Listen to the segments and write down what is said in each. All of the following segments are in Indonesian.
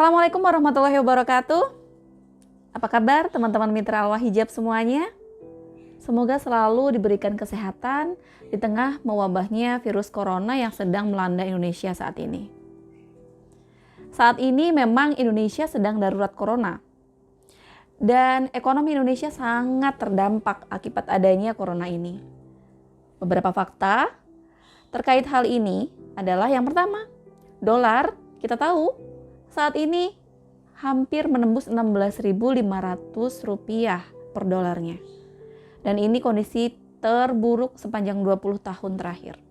Assalamualaikum warahmatullahi wabarakatuh. Apa kabar teman-teman mitra Al-Wahijab semuanya? Semoga selalu diberikan kesehatan di tengah mewabahnya virus corona yang sedang melanda Indonesia saat ini. Saat ini memang Indonesia sedang darurat corona. Dan ekonomi Indonesia sangat terdampak akibat adanya corona ini. Beberapa fakta terkait hal ini adalah yang pertama, dolar kita tahu saat ini hampir menembus 16.500 rupiah per dolarnya. Dan ini kondisi terburuk sepanjang 20 tahun terakhir.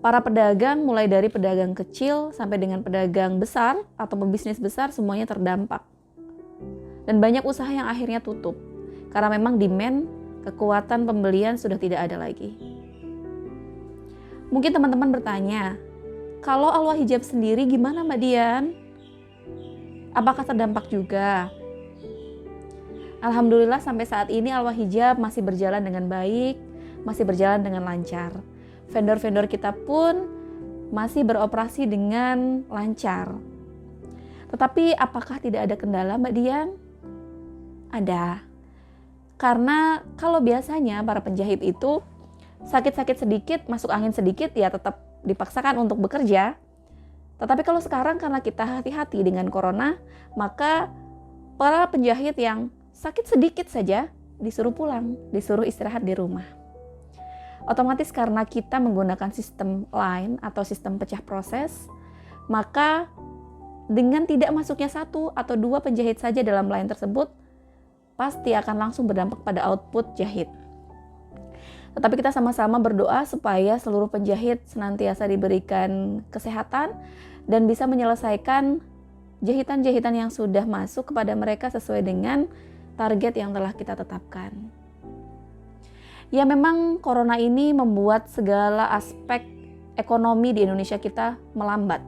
Para pedagang mulai dari pedagang kecil sampai dengan pedagang besar atau pebisnis besar semuanya terdampak. Dan banyak usaha yang akhirnya tutup karena memang demand kekuatan pembelian sudah tidak ada lagi. Mungkin teman-teman bertanya, kalau Al-Wahijab sendiri gimana Mbak Dian? Apakah terdampak juga? Alhamdulillah sampai saat ini Al-Wahijab masih berjalan dengan baik, masih berjalan dengan lancar. Vendor-vendor kita pun masih beroperasi dengan lancar. Tetapi apakah tidak ada kendala Mbak Dian? Ada. Karena kalau biasanya para penjahit itu sakit-sakit sedikit, masuk angin sedikit ya tetap dipaksakan untuk bekerja. Tetapi kalau sekarang karena kita hati-hati dengan corona, maka para penjahit yang sakit sedikit saja disuruh pulang, disuruh istirahat di rumah. Otomatis karena kita menggunakan sistem line atau sistem pecah proses, maka dengan tidak masuknya 1 atau 2 penjahit saja dalam line tersebut, pasti akan langsung berdampak pada output jahit. Tetapi kita sama-sama berdoa supaya seluruh penjahit senantiasa diberikan kesehatan dan bisa menyelesaikan jahitan-jahitan yang sudah masuk kepada mereka sesuai dengan target yang telah kita tetapkan. Ya memang corona ini membuat segala aspek ekonomi di Indonesia kita melambat.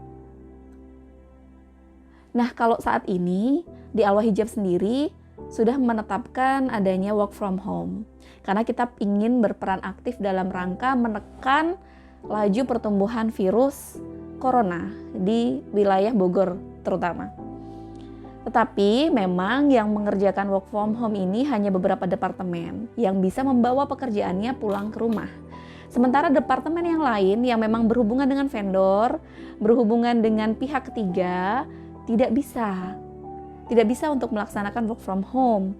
Nah kalau saat ini di Al-Wahijab sendiri sudah menetapkan adanya work from home. Karena kita ingin berperan aktif dalam rangka menekan laju pertumbuhan virus corona di wilayah Bogor terutama. Tetapi memang yang mengerjakan work from home ini hanya beberapa departemen yang bisa membawa pekerjaannya pulang ke rumah. Sementara departemen yang lain yang memang berhubungan dengan vendor, berhubungan dengan pihak ketiga, tidak bisa untuk melaksanakan work from home.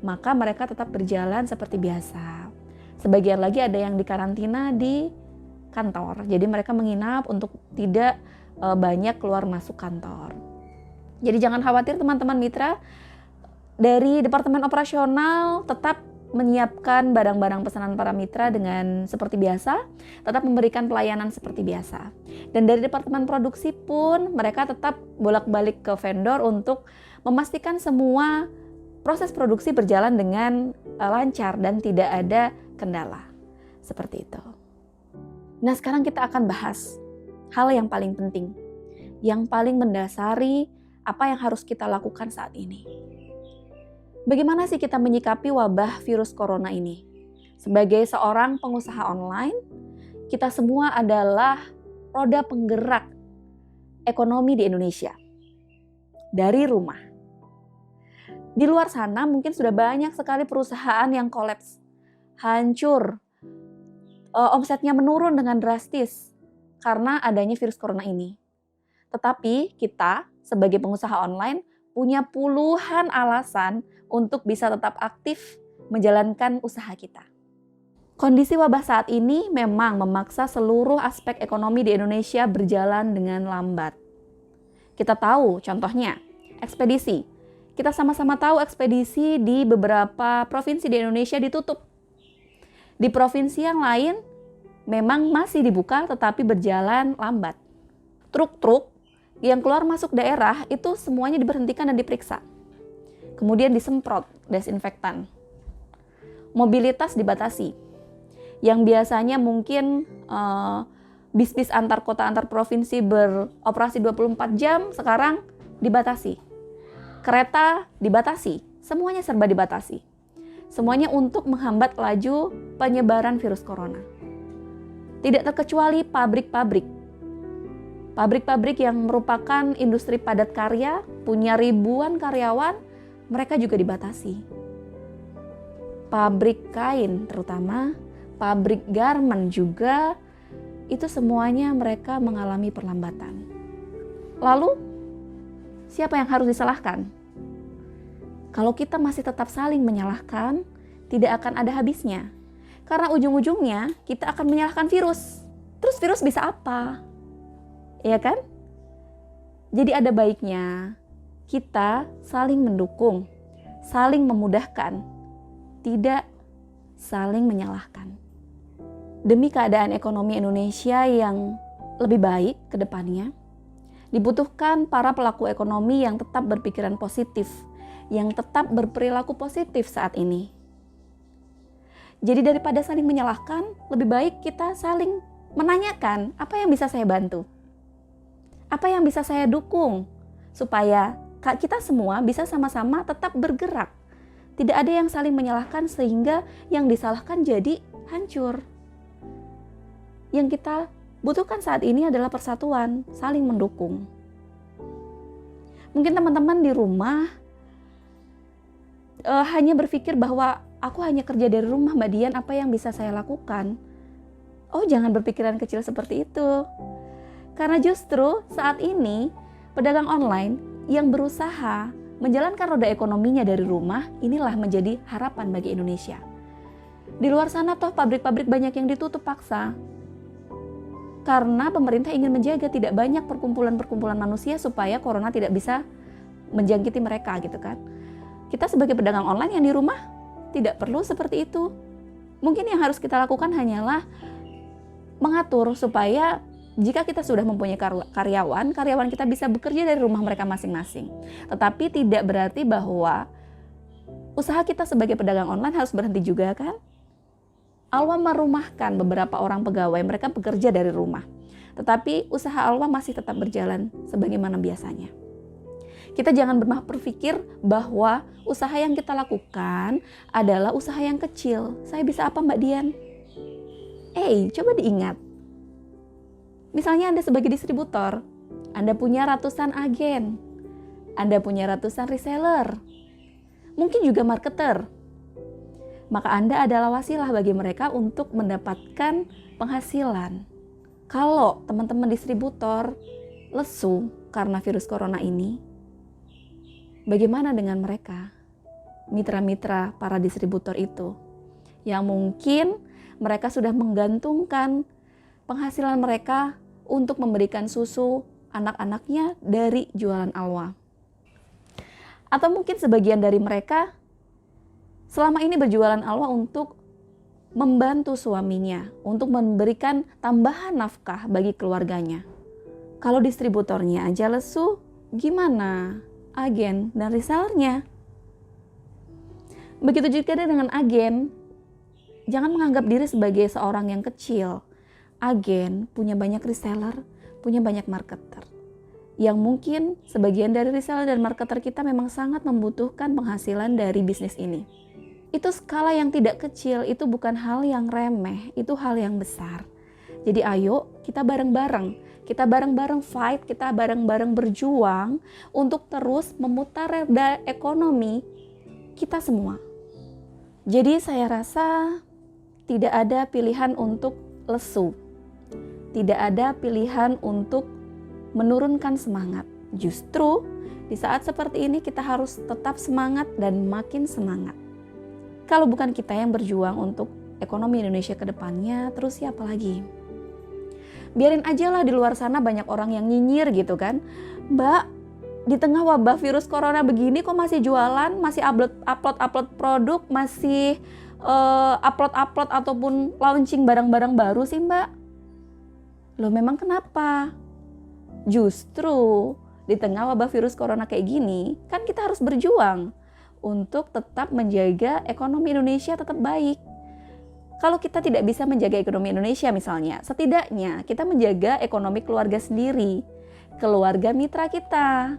Maka mereka tetap berjalan seperti biasa. Sebagian lagi ada yang dikarantina di kantor. Jadi mereka menginap untuk tidak banyak keluar masuk kantor. Jadi jangan khawatir teman-teman mitra. Dari Departemen Operasional tetap menyiapkan barang-barang pesanan para mitra dengan seperti biasa, tetap memberikan pelayanan seperti biasa. Dan dari Departemen Produksi pun mereka tetap bolak-balik ke vendor untuk memastikan semua proses produksi berjalan dengan lancar dan tidak ada kendala. Seperti itu. Nah, sekarang kita akan bahas hal yang paling penting, yang paling mendasari apa yang harus kita lakukan saat ini. Bagaimana sih kita menyikapi wabah virus corona ini? Sebagai seorang pengusaha online, kita semua adalah roda penggerak ekonomi di Indonesia. Dari rumah. Di luar sana mungkin sudah banyak sekali perusahaan yang kolaps, hancur, omsetnya menurun dengan drastis karena adanya virus corona ini. Tetapi kita sebagai pengusaha online punya puluhan alasan untuk bisa tetap aktif menjalankan usaha kita. Kondisi wabah saat ini memang memaksa seluruh aspek ekonomi di Indonesia berjalan dengan lambat. Kita tahu contohnya ekspedisi. Kita sama-sama tahu ekspedisi di beberapa provinsi di Indonesia ditutup. Di provinsi yang lain memang masih dibuka tetapi berjalan lambat. Truk-truk yang keluar masuk daerah itu semuanya diberhentikan dan diperiksa. Kemudian disemprot desinfektan. Mobilitas dibatasi. Yang biasanya mungkin bisnis antar kota antar provinsi beroperasi 24 jam sekarang dibatasi. Kereta dibatasi, semuanya serba dibatasi. Semuanya untuk menghambat laju penyebaran virus corona. Tidak terkecuali pabrik-pabrik. Pabrik-pabrik yang merupakan industri padat karya, punya ribuan karyawan, mereka juga dibatasi. Pabrik kain terutama, pabrik garmen juga, itu semuanya mereka mengalami perlambatan. Lalu, siapa yang harus disalahkan? Kalau kita masih tetap saling menyalahkan, tidak akan ada habisnya. Karena ujung-ujungnya kita akan menyalahkan virus. Terus virus bisa apa? Iya kan? Jadi ada baiknya kita saling mendukung, saling memudahkan, tidak saling menyalahkan. Demi keadaan ekonomi Indonesia yang lebih baik ke depannya, dibutuhkan para pelaku ekonomi yang tetap berpikiran positif, yang tetap berperilaku positif saat ini. Jadi daripada saling menyalahkan, lebih baik kita saling menanyakan apa yang bisa saya bantu. Apa yang bisa saya dukung supaya kita semua bisa sama-sama tetap bergerak. Tidak ada yang saling menyalahkan sehingga yang disalahkan jadi hancur. Yang kita butuhkan saat ini adalah persatuan, saling mendukung. Mungkin teman-teman di rumah hanya berpikir bahwa aku hanya kerja dari rumah, Mbak Dian, apa yang bisa saya lakukan? Oh, jangan berpikiran kecil seperti itu. Karena justru saat ini pedagang online yang berusaha menjalankan roda ekonominya dari rumah, inilah menjadi harapan bagi Indonesia. Di luar sana toh pabrik-pabrik banyak yang ditutup paksa. Karena pemerintah ingin menjaga tidak banyak perkumpulan-perkumpulan manusia supaya corona tidak bisa menjangkiti mereka gitu kan. Kita sebagai pedagang online yang di rumah tidak perlu seperti itu. Mungkin yang harus kita lakukan hanyalah mengatur supaya jika kita sudah mempunyai karyawan kita bisa bekerja dari rumah mereka masing-masing. Tetapi tidak berarti bahwa usaha kita sebagai pedagang online harus berhenti juga kan? Alwa merumahkan beberapa orang pegawai, mereka bekerja dari rumah. Tetapi usaha Alwa masih tetap berjalan sebagaimana biasanya. Kita jangan berpikir bahwa usaha yang kita lakukan adalah usaha yang kecil. Saya bisa apa, Mbak Dian? Coba diingat. Misalnya Anda sebagai distributor, Anda punya ratusan agen, Anda punya ratusan reseller, mungkin juga marketer. Maka Anda adalah wasilah bagi mereka untuk mendapatkan penghasilan. Kalau teman-teman distributor lesu karena virus corona ini, bagaimana dengan mereka? Mitra-mitra para distributor itu, yang mungkin mereka sudah menggantungkan penghasilan mereka untuk memberikan susu anak-anaknya dari jualan Alwa. Atau mungkin sebagian dari mereka selama ini berjualan Alwa untuk membantu suaminya, untuk memberikan tambahan nafkah bagi keluarganya. Kalau distributornya aja lesu, gimana agen dan resellernya? Begitu juga dengan agen, jangan menganggap diri sebagai seorang yang kecil. Agen punya banyak reseller, punya banyak marketer. Yang mungkin sebagian dari reseller dan marketer kita memang sangat membutuhkan penghasilan dari bisnis ini. Itu skala yang tidak kecil, itu bukan hal yang remeh, itu hal yang besar. Jadi ayo kita bareng-bareng, kita bareng-bareng fight, kita bareng-bareng berjuang untuk terus memutar roda ekonomi kita semua. Jadi saya rasa tidak ada pilihan untuk lesu. Tidak ada pilihan untuk menurunkan semangat. Justru di saat seperti ini kita harus tetap semangat dan makin semangat. Kalau bukan kita yang berjuang untuk ekonomi Indonesia ke depannya, terus siapa lagi? Biarin aja lah di luar sana banyak orang yang nyinyir gitu kan. Mbak, di tengah wabah virus corona begini kok masih jualan, masih upload produk, masih upload ataupun launching barang-barang baru sih Mbak? Loh memang kenapa? Justru di tengah wabah virus corona kayak gini, kan kita harus berjuang untuk tetap menjaga ekonomi Indonesia tetap baik. Kalau kita tidak bisa menjaga ekonomi Indonesia misalnya, setidaknya kita menjaga ekonomi keluarga sendiri, keluarga mitra kita.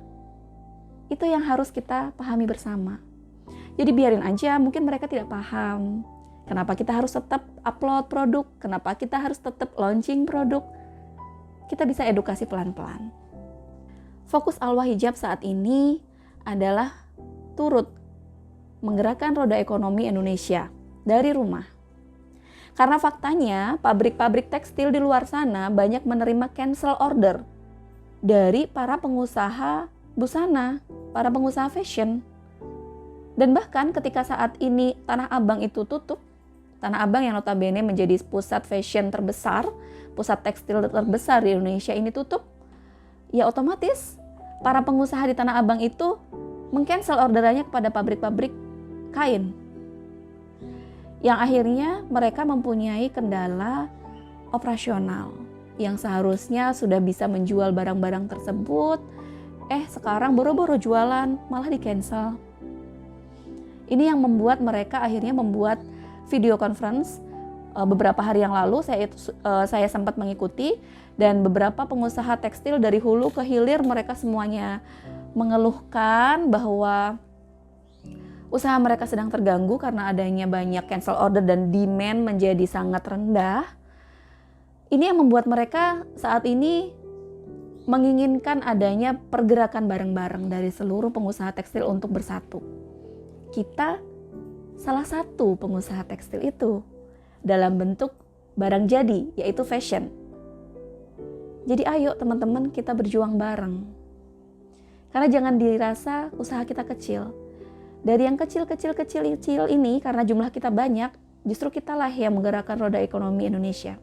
Itu yang harus kita pahami bersama. Jadi biarin aja, mungkin mereka tidak paham. Kenapa kita harus tetap upload produk, kenapa kita harus tetap launching produk. kita bisa edukasi pelan-pelan. Fokus Alwa Hijab saat ini adalah turut menggerakkan roda ekonomi Indonesia dari rumah. Karena faktanya pabrik-pabrik tekstil di luar sana banyak menerima cancel order dari para pengusaha busana, para pengusaha fashion. Dan bahkan ketika saat ini Tanah Abang itu tutup, Tanah Abang yang notabene menjadi pusat fashion terbesar, pusat tekstil terbesar di Indonesia ini tutup, ya otomatis para pengusaha di Tanah Abang itu meng-cancel orderannya kepada pabrik-pabrik kain. Yang akhirnya mereka mempunyai kendala operasional yang seharusnya sudah bisa menjual barang-barang tersebut, sekarang boro-boro jualan malah di-cancel. Ini yang membuat mereka akhirnya membuat video conference beberapa hari yang lalu saya sempat mengikuti, dan beberapa pengusaha tekstil dari hulu ke hilir mereka semuanya mengeluhkan bahwa usaha mereka sedang terganggu karena adanya banyak cancel order dan demand menjadi sangat rendah. Ini yang membuat mereka saat ini menginginkan adanya pergerakan bareng-bareng dari seluruh pengusaha tekstil untuk bersatu. Kita salah satu pengusaha tekstil itu dalam bentuk barang jadi, yaitu fashion. Jadi ayo teman-teman, kita berjuang bareng. Karena jangan dirasa usaha kita kecil. Dari yang kecil ini, karena jumlah kita banyak, justru kitalah yang menggerakkan roda ekonomi Indonesia.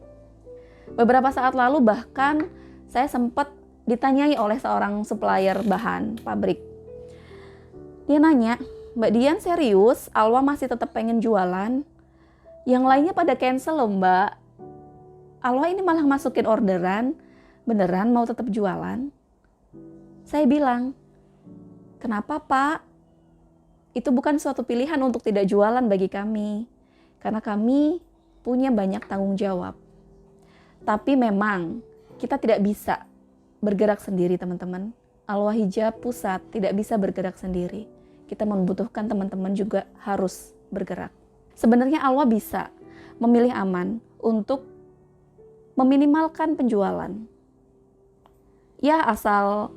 Beberapa saat lalu bahkan saya sempat ditanyai oleh seorang supplier bahan pabrik. Dia nanya, Mbak Dian serius, Alwa masih tetap pengen jualan? Yang lainnya pada cancel loh Mbak. Alwa ini malah masukin orderan, beneran mau tetap jualan? Saya bilang, kenapa Pak? Itu bukan suatu pilihan untuk tidak jualan bagi kami, karena kami punya banyak tanggung jawab. Tapi memang kita tidak bisa bergerak sendiri teman-teman. Alwa Hijab Pusat tidak bisa bergerak sendiri. Kita membutuhkan teman-teman juga harus bergerak. Sebenarnya Alwa bisa memilih aman untuk meminimalkan penjualan. Ya asal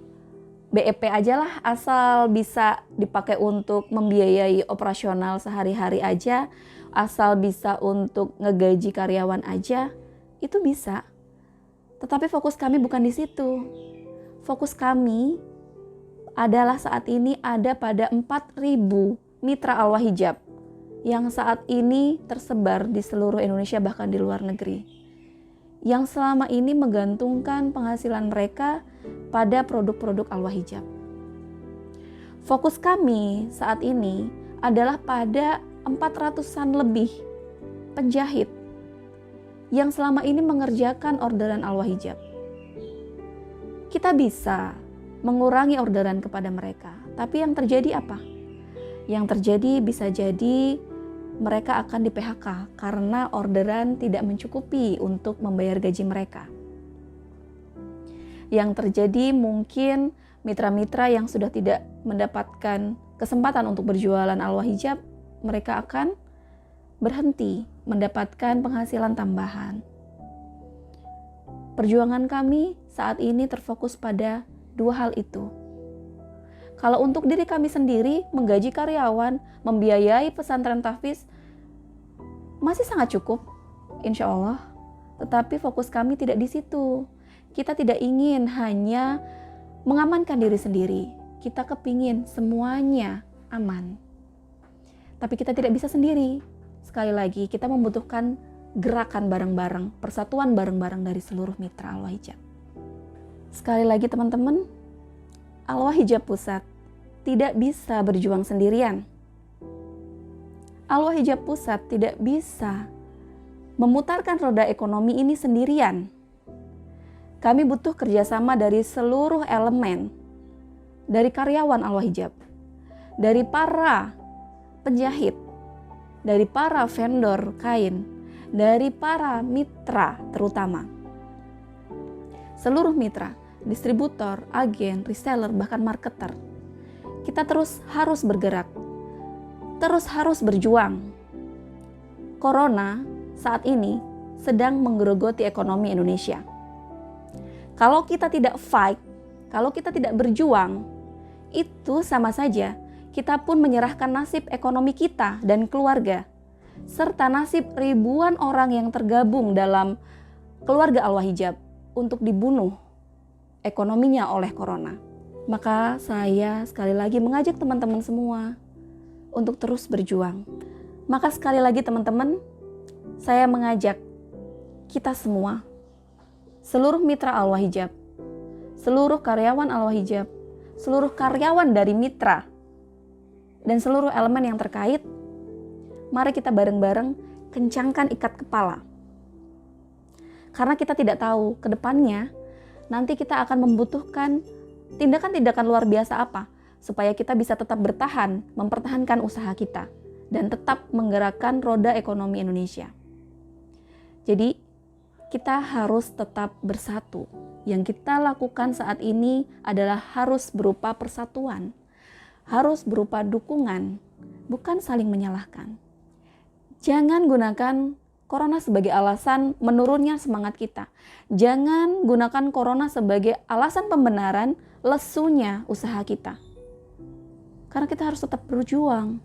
BEP aja lah, asal bisa dipakai untuk membiayai operasional sehari-hari aja, asal bisa untuk ngegaji karyawan aja, itu bisa. Tetapi fokus kami bukan di situ. Fokus kami adalah saat ini ada pada 4.000 mitra Alwa Hijab yang saat ini tersebar di seluruh Indonesia bahkan di luar negeri. Yang selama ini menggantungkan penghasilan mereka pada produk-produk Alwa Hijab. Fokus kami saat ini adalah pada 400-an lebih penjahit yang selama ini mengerjakan orderan Alwa Hijab. Kita bisa mengurangi orderan kepada mereka, tapi yang terjadi apa? Yang terjadi bisa jadi mereka akan di-PHK karena orderan tidak mencukupi untuk membayar gaji mereka. Yang terjadi mungkin mitra-mitra yang sudah tidak mendapatkan kesempatan untuk berjualan Alwa Hijab, mereka akan berhenti mendapatkan penghasilan tambahan. Perjuangan kami saat ini terfokus pada dua hal itu. Kalau untuk diri kami sendiri, menggaji karyawan, membiayai pesantren tahfiz, masih sangat cukup, insya Allah. Tetapi fokus kami tidak di situ. Kita tidak ingin hanya mengamankan diri sendiri. Kita kepingin semuanya aman. Tapi kita tidak bisa sendiri. Sekali lagi, kita membutuhkan gerakan bareng-bareng, persatuan bareng-bareng dari seluruh mitra Alwa Hijab. Sekali lagi teman-teman, Alwa Hijab Pusat tidak bisa berjuang sendirian. Alwa Hijab Pusat tidak bisa memutarkan roda ekonomi ini sendirian. Kami butuh kerjasama dari seluruh elemen, dari karyawan Alwa Hijab, dari para penjahit, dari para vendor kain, dari para mitra terutama. Seluruh mitra, distributor, agen, reseller, bahkan marketer. Kita terus harus bergerak, terus harus berjuang. Corona saat ini sedang menggerogoti ekonomi Indonesia. Kalau kita tidak fight, kalau kita tidak berjuang, itu sama saja kita pun menyerahkan nasib ekonomi kita dan keluarga, serta nasib ribuan orang yang tergabung dalam keluarga Al-Wahijab untuk dibunuh ekonominya oleh corona. Maka saya sekali lagi mengajak teman-teman semua untuk terus berjuang. Maka sekali lagi teman-teman, saya mengajak kita semua, seluruh mitra Al-Wahijab, seluruh karyawan Al-Wahijab, seluruh karyawan dari mitra, dan seluruh elemen yang terkait, mari kita bareng-bareng kencangkan ikat kepala. Karena kita tidak tahu ke depannya, nanti kita akan membutuhkan tindakan-tindakan luar biasa apa, supaya kita bisa tetap bertahan, mempertahankan usaha kita, dan tetap menggerakkan roda ekonomi Indonesia. Jadi, kita harus tetap bersatu. Yang kita lakukan saat ini adalah harus berupa persatuan, harus berupa dukungan, bukan saling menyalahkan. Jangan gunakan corona sebagai alasan menurunnya semangat kita. Jangan gunakan corona sebagai alasan pembenaran lesunya usaha kita. Karena kita harus tetap berjuang.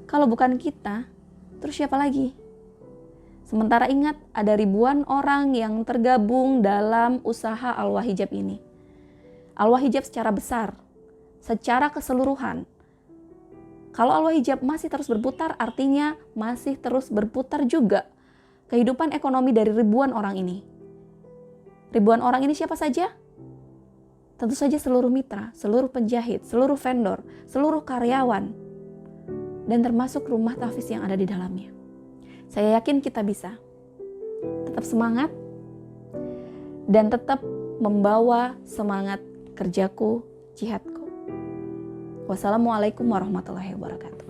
Kalau bukan kita, terus siapa lagi? Sementara ingat, ada ribuan orang yang tergabung dalam usaha Al-Wahijab ini. Al-Wahijab secara besar, secara keseluruhan. Kalau Al-Wahijab masih terus berputar, artinya masih terus berputar juga kehidupan ekonomi dari ribuan orang ini. Ribuan orang ini siapa saja? Tentu saja seluruh mitra, seluruh penjahit, seluruh vendor, seluruh karyawan, dan termasuk rumah tahfiz yang ada di dalamnya. Saya yakin kita bisa. Tetap semangat dan tetap membawa semangat kerjaku, jihadku. Wassalamualaikum warahmatullahi wabarakatuh.